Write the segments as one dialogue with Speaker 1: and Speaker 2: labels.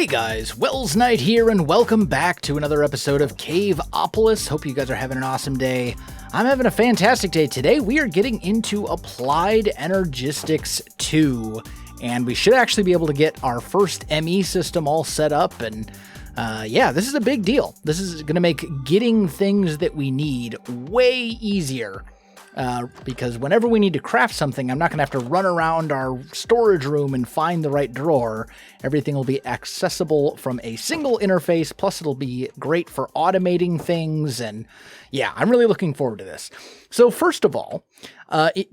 Speaker 1: Hey guys, Welsknight here, and welcome back to another episode of Caveopolis. Hope you guys are having an awesome day. I'm having a fantastic day. Today we are getting into Applied Energistics 2, and we should actually be able to get our first ME system all set up, and yeah, this is a big deal. This is going to make getting things that we need way easier. Because whenever we need to craft something, I'm not going to have to run around our storage room and find the right drawer. Everything will be accessible from a single interface, plus it'll be great for automating things, and yeah, I'm really looking forward to this. So first of all,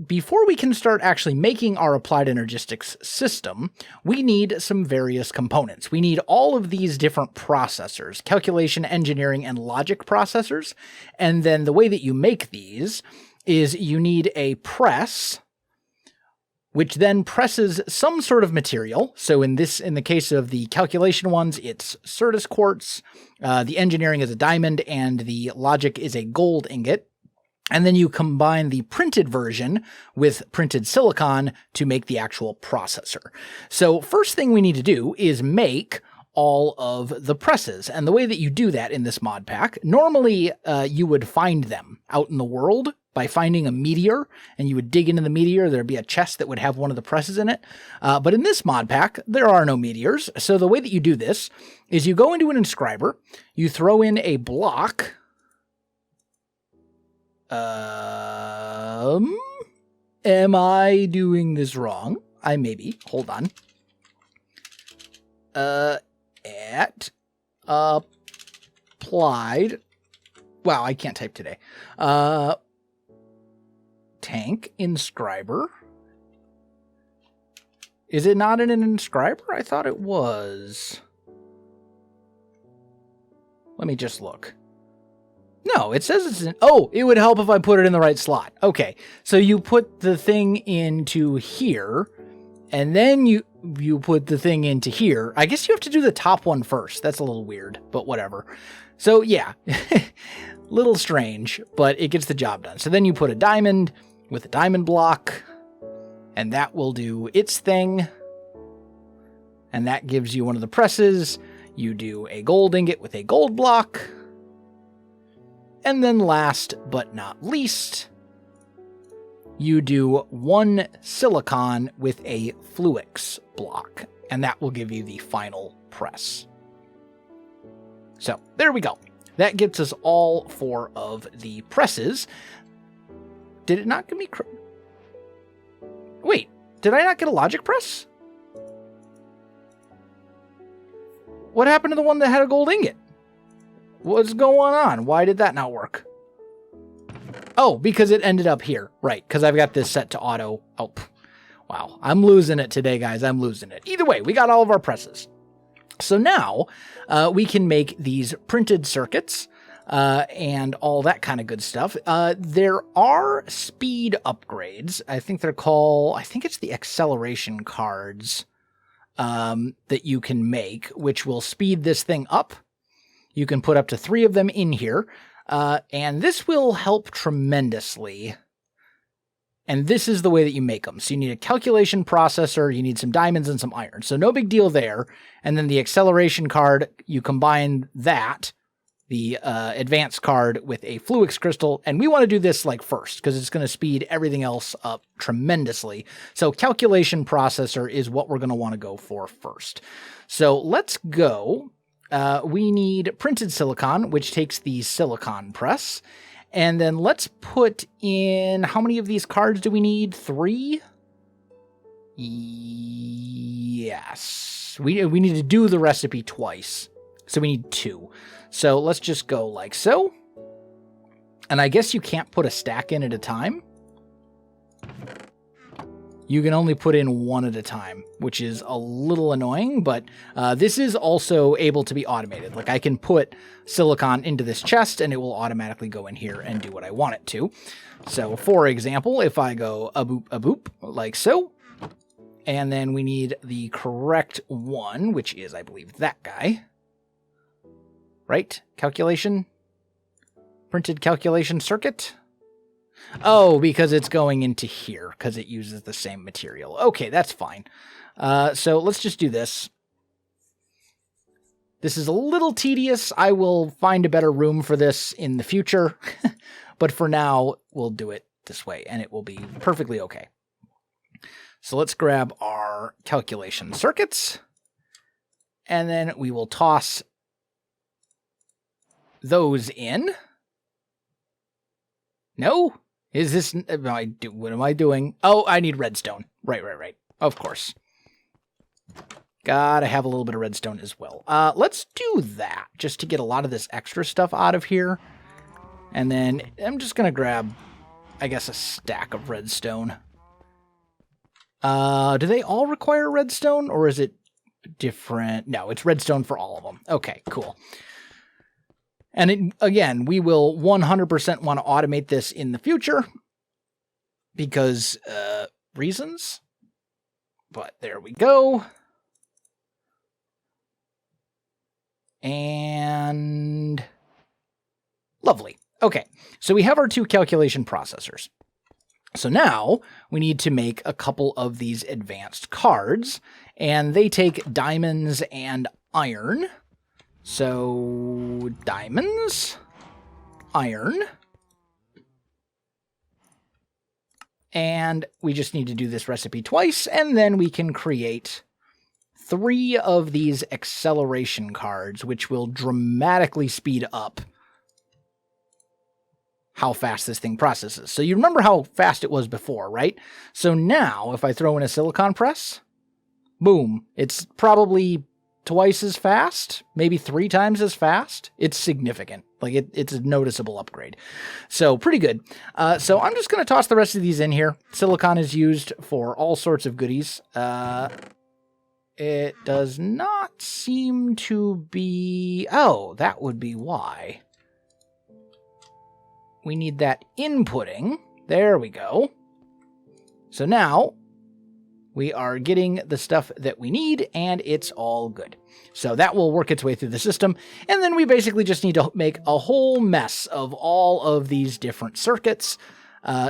Speaker 1: before we can start actually making our Applied Energistics system, we need some various components. We need all of these different processors, calculation, engineering, and logic processors, and then the way that you make these is you need a press, which then presses some sort of material. So in the case of the calculation ones, it's Certus quartz, the engineering is a diamond, and the logic is a gold ingot. And then you combine the printed version with printed silicon to make the actual processor. So first thing we need to do is make all of the presses. And the way that you do that in this mod pack, normally you would find them out in the world by finding a meteor, and you would dig into the meteor. There'd be a chest that would have one of the presses in it. But in this mod pack, there are no meteors. So the way that you do this is you go into an inscriber, you throw in a block. Am I doing this wrong? I may be. Hold on. At applied. Wow, I can't type today. Tank inscriber. Is it not in an inscriber? I thought it was. Let me just look. No, it says it's in. Oh, it would help if I put it in the right slot. Okay, so you put the thing into here, and then you put the thing into here. I guess you have to do the top one first. That's a little weird, but whatever. So yeah, little strange, but it gets the job done. So then you put a diamond with a diamond block, and that will do its thing. And that gives you one of the presses. You do a gold ingot with a gold block. And then last but not least, you do one silicon with a fluix block, and that will give you the final press. So there we go. That gets us all four of the presses. Did it not give me... Wait, did I not get a logic press? What happened to the one that had a gold ingot? What's going on? Why did that not work? Oh, because it ended up here. Right, because I've got this set to auto. Oh, wow. I'm losing it today, guys. I'm losing it. Either way, we got all of our presses. So now we can make these printed circuits and all that kind of good stuff. There are speed upgrades. I think it's the acceleration cards that you can make, which will speed this thing up. You can put up to 3 of them in here, and this will help tremendously. And this is the way that you make them. So you need a calculation processor, you need some diamonds and some iron. So no big deal there. And then the acceleration card, you combine that, the advanced card, with a fluix crystal. And we want to do this like first, because it's going to speed everything else up tremendously. So calculation processor is what we're going to want to go for first. So let's go. We need printed silicon, which takes the silicon press. And then let's put in, how many of these cards do we need? 3? Yes. We need to do the recipe twice. So we need 2. So let's just go like so. And I guess you can't put a stack in at a time. You can only put in 1 at a time, which is a little annoying, but this is also able to be automated. Like I can put silicon into this chest and it will automatically go in here and do what I want it to. So for example, if I go a boop, like so, and then we need the correct one, which is, I believe, that guy. Right? Calculation? Printed calculation circuit? Oh, because it's going into here, because it uses the same material. Okay, that's fine. So let's just do this. This is a little tedious. I will find a better room for this in the future. But for now, we'll do it this way, and it will be perfectly okay. So let's grab our calculation circuits, and then we will toss those in. No? Is this... What am I doing? Oh, I need redstone. Right. Of course. Gotta have a little bit of redstone as well. Let's do that, just to get a lot of this extra stuff out of here. And then I'm just gonna grab, I guess, a stack of redstone. Do they all require redstone, or is it different? No, it's redstone for all of them. Okay, cool. And again, we will 100% want to automate this in the future because reasons. But there we go. And lovely. Okay, so we have our 2 calculation processors. So now we need to make a couple of these advanced cards, and they take diamonds and iron. So diamonds, iron, and we just need to do this recipe twice, and then we can create 3 of these acceleration cards, which will dramatically speed up how fast this thing processes. So you remember how fast it was before, right? So now, if I throw in a silicon press, boom, it's probably twice as fast, maybe 3 times as fast. It's significant. Like, it's a noticeable upgrade. So, pretty good. So I'm just going to toss the rest of these in here. Silicon is used for all sorts of goodies. It does not seem to be... Oh, that would be why. We need that inputting. There we go. So now we are getting the stuff that we need, and it's all good. So that will work its way through the system, and then we basically just need to make a whole mess of all of these different circuits.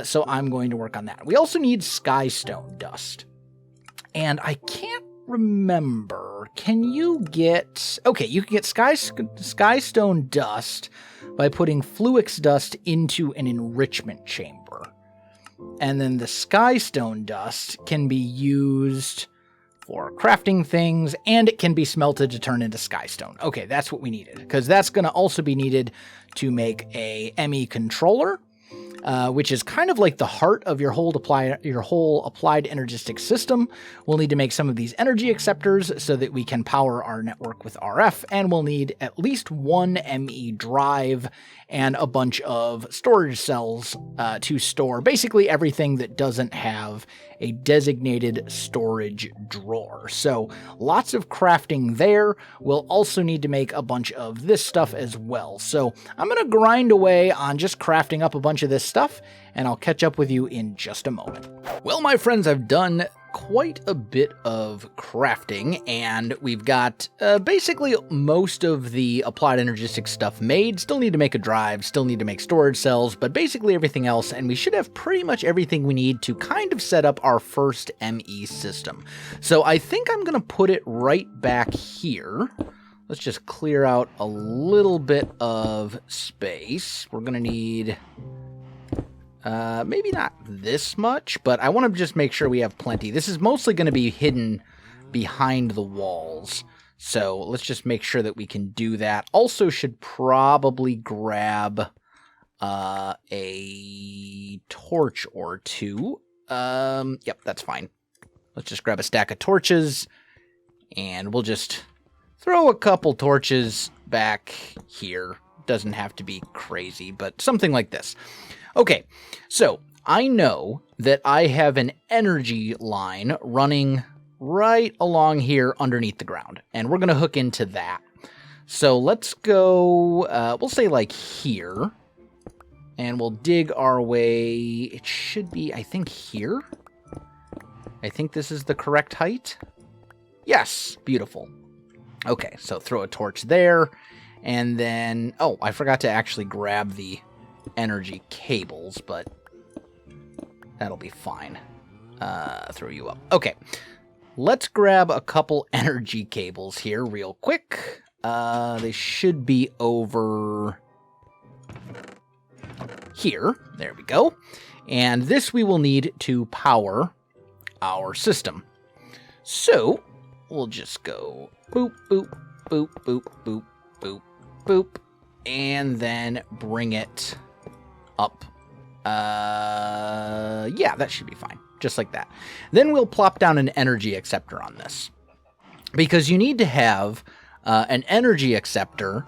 Speaker 1: So I'm going to work on that. We also need skystone dust. And I can't remember. Can you get... Okay, you can get skystone dust by putting fluix dust into an enrichment chamber. And then the skystone dust can be used for crafting things, and it can be smelted to turn into skystone. Okay, that's what we needed, because that's going to also be needed to make a ME controller, which is kind of like the heart of your whole applied energistic system. We'll need to make some of these energy acceptors so that we can power our network with RF, and we'll need at least 1 ME drive and a bunch of storage cells to store basically everything that doesn't have a designated storage drawer. So lots of crafting there. We'll also need to make a bunch of this stuff as well. So I'm going to grind away on just crafting up a bunch of this stuff, and I'll catch up with you in just a moment. Well, my friends, I've done quite a bit of crafting, and we've got basically most of the applied energistic stuff made. Still need to make a drive, still need to make storage cells, but basically everything else, and we should have pretty much everything we need to kind of set up our first ME system. So I think I'm going to put it right back here. Let's just clear out a little bit of space. We're going to need... maybe not this much, but I want to just make sure we have plenty. This is mostly going to be hidden behind the walls, so let's just make sure that we can do that. Also should probably grab a torch or 2. Yep, that's fine. Let's just grab a stack of torches, and we'll just throw a couple torches back here. Doesn't have to be crazy, but something like this. Okay, so I know that I have an energy line running right along here underneath the ground, and we're going to hook into that. So let's go, we'll say like here, and we'll dig our way. It should be, I think, here. I think this is the correct height. Yes, beautiful. Okay, so throw a torch there, and then, oh, I forgot to actually grab the energy cables, but that'll be fine. Throw you up. Okay, let's grab a couple energy cables here real quick. They should be over here. There we go. And this we will need to power our system. So we'll just go boop, boop, boop, boop, boop, boop, boop, and then bring it up. Yeah, that should be fine. Just like that. Then we'll plop down an energy acceptor on this, because you need to have an energy acceptor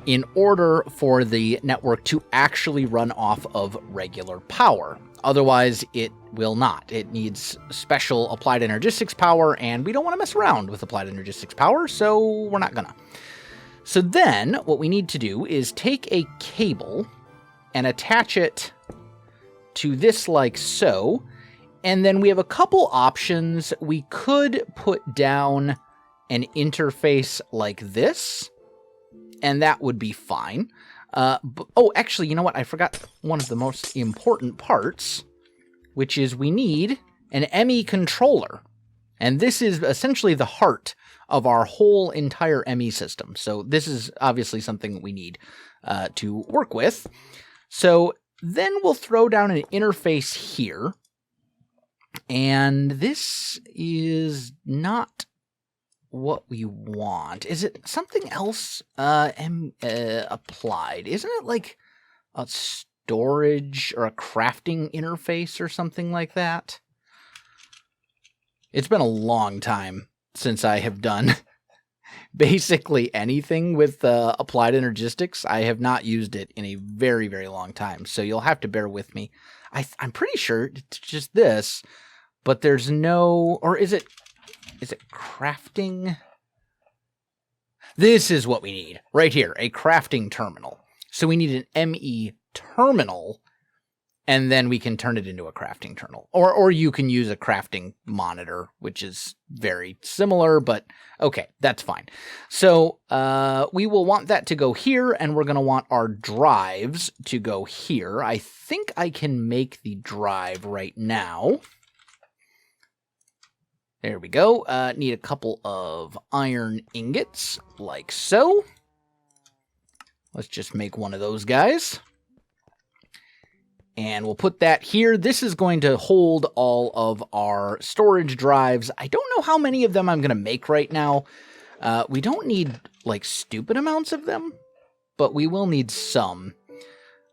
Speaker 1: in order for the network to actually run off of regular power. Otherwise, it will not. It needs special applied energistics power, and we don't want to mess around with applied energistics power, so we're not gonna. So then, what we need to do is take a cable and attach it to this like so, and then we have a couple options. We could put down an interface like this, and that would be fine. Oh, actually, you know what? I forgot one of the most important parts, which is we need an ME controller. And this is essentially the heart of our whole entire ME system. So this is obviously something we need to work with. So then we'll throw down an interface here. And this is not what we want. Is it something else applied? Isn't it like a storage or a crafting interface or something like that? It's been a long time since I have done basically anything with applied energistics. I have not used it in a very, very long time, so you'll have to bear with me. I'm pretty sure it's just this, but there's no... Or is it crafting? This is what we need right here, a crafting terminal. So we need an ME terminal, and then we can turn it into a crafting terminal. Or you can use a crafting monitor, which is very similar, but okay, that's fine. So we will want that to go here, and we're going to want our drives to go here. I think I can make the drive right now. There we go. Need a couple of iron ingots, like so. Let's just make one of those guys. And we'll put that here. This is going to hold all of our storage drives. I don't know how many of them I'm going to make right now. We don't need, like, stupid amounts of them, but we will need some.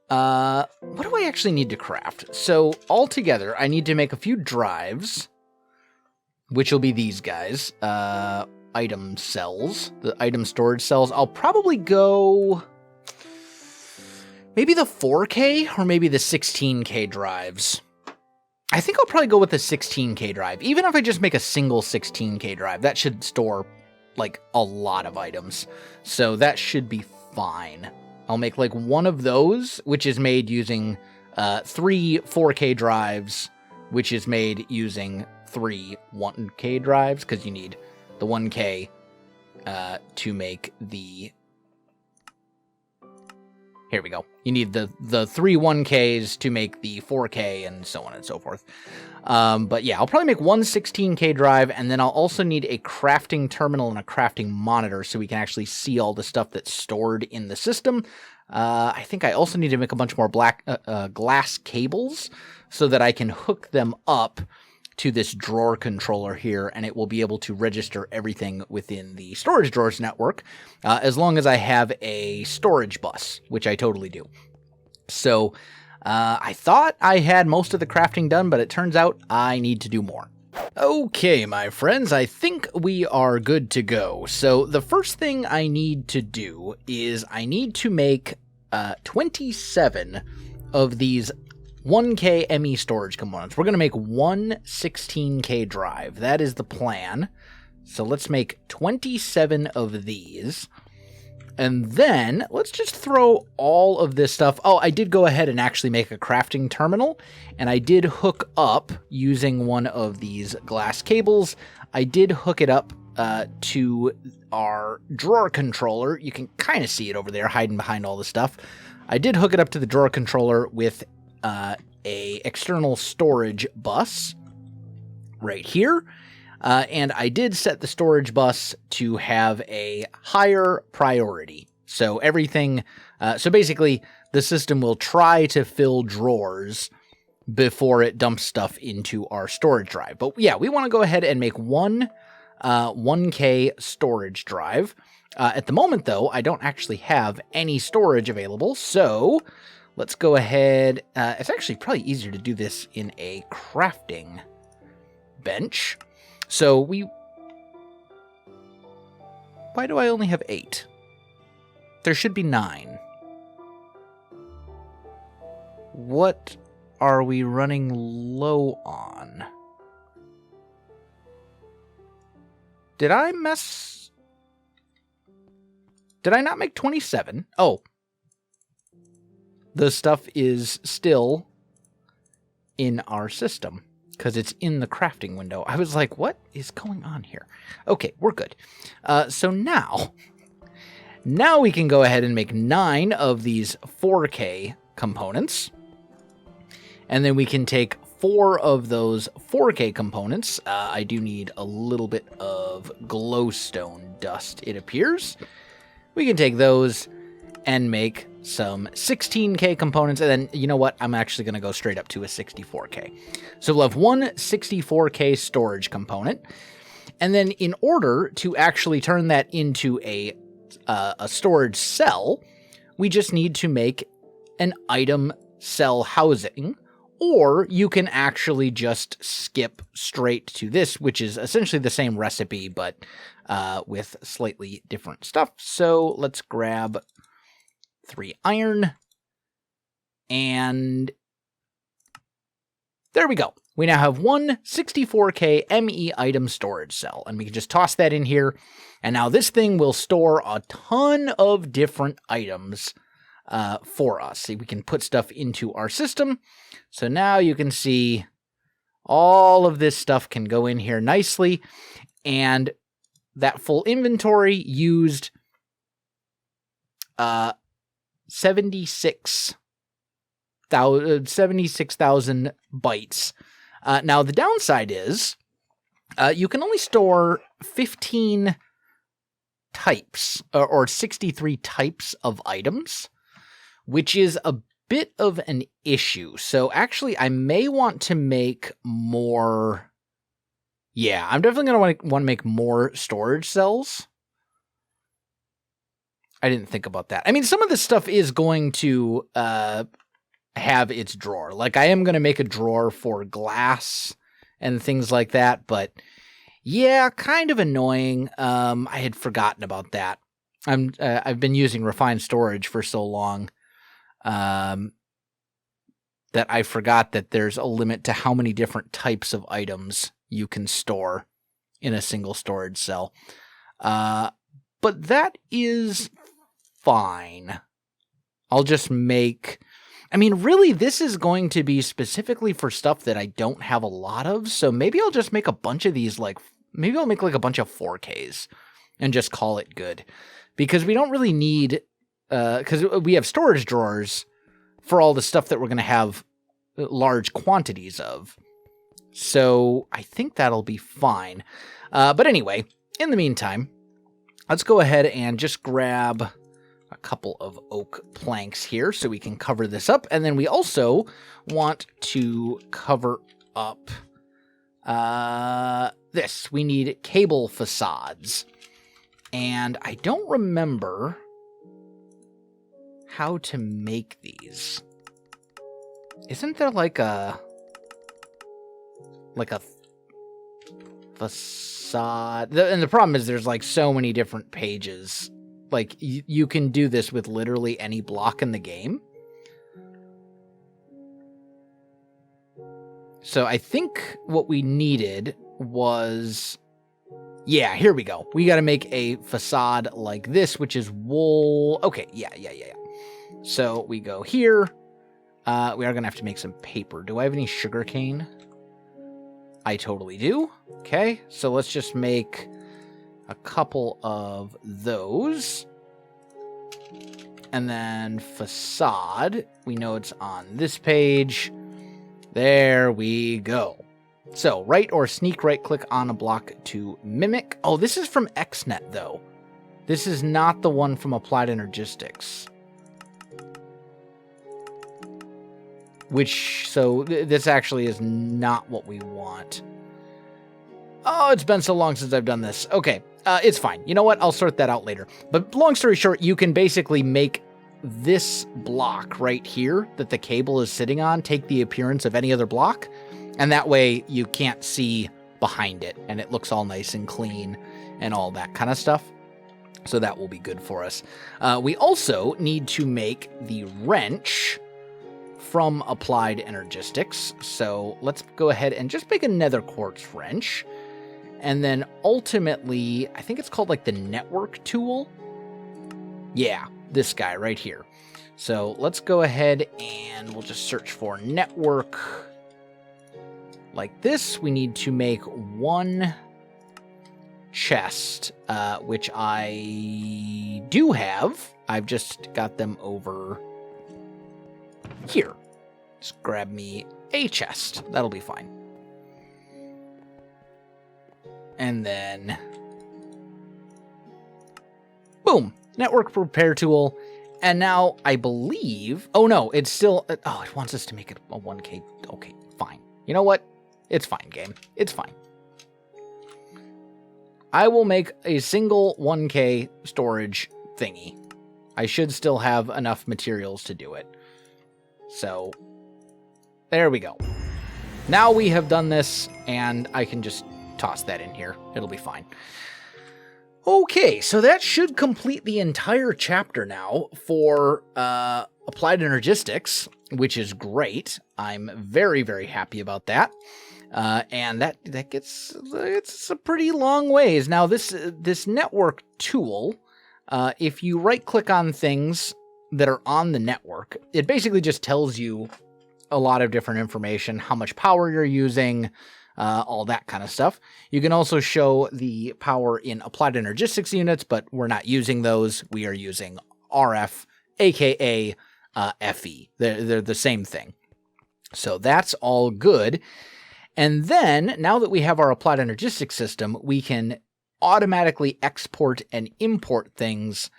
Speaker 1: What do I actually need to craft? So, altogether, I need to make a few drives, which will be these guys. Item cells, the item storage cells. I'll probably go... maybe the 4K or maybe the 16K drives. I think I'll probably go with the 16K drive. Even if I just make a single 16K drive, that should store like a lot of items. So that should be fine. I'll make like one of those, which is made using 3 4K drives, which is made using 3 1K drives, because you need the 1K to make the... Here we go. You need the 3 1Ks to make the 4K and so on and so forth. But yeah, I'll probably make one 16K drive, and then I'll also need a crafting terminal and a crafting monitor so we can actually see all the stuff that's stored in the system. I think I also need to make a bunch more glass cables so that I can hook them up to this drawer controller here, and it will be able to register everything within the storage drawers network, as long as I have a storage bus, which I totally do. So I thought I had most of the crafting done, but it turns out I need to do more. Okay, my friends, I think we are good to go. So the first thing I need to do is I need to make 27 of these 1K ME storage components. We're going to make one 16K drive. That is the plan. So let's make 27 of these. And then let's just throw all of this stuff. Oh, I did go ahead and actually make a crafting terminal. And I did hook up using one of these glass cables. I did hook it up to our drawer controller. You can kind of see it over there hiding behind all the stuff. I did hook it up to the drawer controller with a external storage bus right here. And I did set the storage bus to have a higher priority. So everything, so basically the system will try to fill drawers before it dumps stuff into our storage drive. But yeah, we want to go ahead and make one 1K storage drive. At the moment, though, I don't actually have any storage available, so let's go ahead. It's actually probably easier to do this in a crafting bench. So why do I only have 8? There should be 9. What are we running low on? Did I not make 27? Oh. The stuff is still in our system because it's in the crafting window. I was like, what is going on here? Okay, we're good. So now we can go ahead and make 9 of these 4K components. And then we can take 4 of those 4K components. I do need a little bit of glowstone dust, it appears. We can take those and make some 16K components, and then, you know what, I'm actually going to go straight up to a 64K. So we'll have one 64K storage component, and then in order to actually turn that into a storage cell, we just need to make an item cell housing, or you can actually just skip straight to this, which is essentially the same recipe, but with slightly different stuff. So let's grab 3 iron, and there we go. We now have one 64K ME item storage cell, and we can just toss that in here, and now this thing will store a ton of different items for us. See, we can put stuff into our system, so now you can see all of this stuff can go in here nicely, and that full inventory used 76,000 bytes. Now, the downside is you can only store 15 types, or 63 types of items, which is a bit of an issue. So actually, I may want to make more. Yeah, I'm definitely going to want to make more storage cells. I didn't think about that. I mean, some of this stuff is going to have its drawer. Like, I am going to make a drawer for glass and things like that, but yeah, kind of annoying. I had forgotten about that. I've been using refined storage for so long that I forgot that there's a limit to how many different types of items you can store in a single storage cell. But that is fine. I'll just make... I mean, really, this is going to be specifically for stuff that I don't have a lot of, so maybe I'll just make a bunch of these, maybe I'll make a bunch of 4Ks and just call it good. Because we don't really need... because we have storage drawers for all the stuff that we're going to have large quantities of. So I think that'll be fine. But anyway, in the meantime, let's go ahead and just grab a couple of oak planks here so we can cover this up. And then we also want to cover up this. We need cable facades. And I don't remember how to make these. Isn't there like a facade? And the problem is there's like so many different pages. Like, you can do this with literally any block in the game. So I think what we needed was... Yeah, here we go. We got to make a facade like this, which is wool. Okay, yeah. So we go here. We are going to have to make some paper. Do I have any sugarcane? I totally do. Okay, so let's just make a couple of those. And then facade. We know it's on this page. There we go. So right or sneak right click on a block to mimic. Oh, this is from XNet though. This is not the one from Applied Energistics. This actually is not what we want. Oh, it's been so long since I've done this. Okay, it's fine. You know what? I'll sort that out later. But long story short, you can basically make this block right here that the cable is sitting on take the appearance of any other block, and that way you can't see behind it, and it looks all nice and clean and all that kind of stuff. So that will be good for us. We also need to make the wrench from Applied Energistics. So let's go ahead and just make a nether quartz wrench. And then ultimately, I think it's called like the network tool. Yeah, this guy right here. So let's go ahead and we'll just search for network like this. We need to make one chest, which I do have. I've just got them over here. Just grab me a chest. That'll be fine. And then boom, network repair tool. And now I believe, oh no, it's still, oh, it wants us to make it a 1K. Okay, fine. You know what? It's fine, game. It's fine. I will make a single 1K storage thingy. I should still have enough materials to do it. So, there we go. Now we have done this, and I can just toss that in here. It'll be fine. Okay, so that should complete the entire chapter now for Applied Energistics, which is great. I'm very, very happy about that. And that gets, it's a pretty long ways. Now, this network tool, if you right-click on things that are on the network, it basically just tells you a lot of different information, how much power you're using, all that kind of stuff. You can also show the power in Applied Energistics units, but we're not using those. We are using RF, aka FE. They're the same thing. So that's all good. And then, now that we have our Applied Energistics system, we can automatically export and import things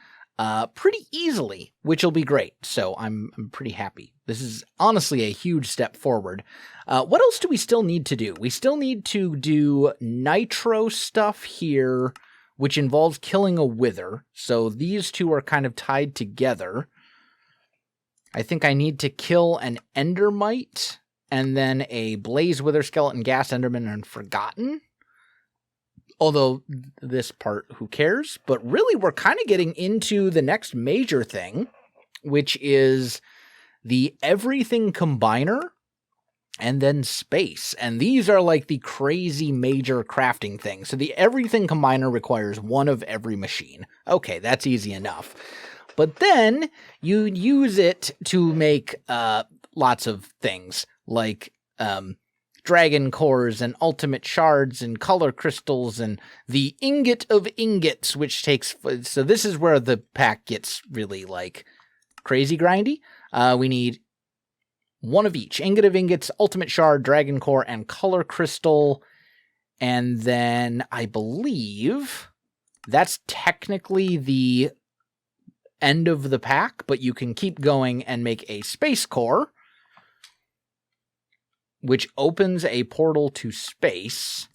Speaker 1: pretty easily, which will be great. So I'm pretty happy. This is honestly a huge step forward. What else do we still need to do? We still need to do nitro stuff here, which involves killing a wither. So these two are kind of tied together. I think I need to kill an endermite, and then a blaze wither, skeleton, gas enderman, and forgotten. Although this part, who cares? But really, we're kind of getting into the next major thing, which is the everything combiner and then space. And these are like the crazy major crafting things. So the everything combiner requires one of every machine. Okay, that's easy enough. But then you use it to make lots of things like dragon cores and ultimate shards and color crystals and the ingot of ingots, which takes... So this is where the pack gets really, like, crazy grindy. We need one of each. Ingot of ingots, ultimate shard, dragon core, and color crystal. And then I believe that's technically the end of the pack, but you can keep going and make a space core, which opens a portal to space.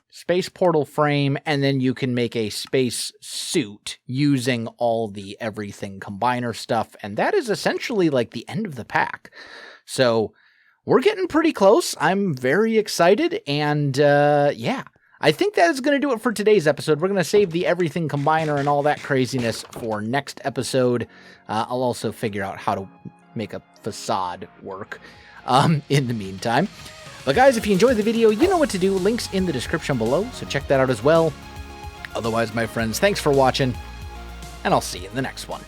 Speaker 1: Space portal frame, and then you can make a space suit using all the everything combiner stuff, and that is essentially like the end of the pack. So we're getting pretty close. I'm very excited, and yeah. I think that is going to do it for today's episode. We're going to save the everything combiner and all that craziness for next episode. I'll also figure out how to make a facade work in the meantime. But guys, if you enjoyed the video, you know what to do. Links in the description below, so check that out as well. Otherwise, my friends, thanks for watching, and I'll see you in the next one.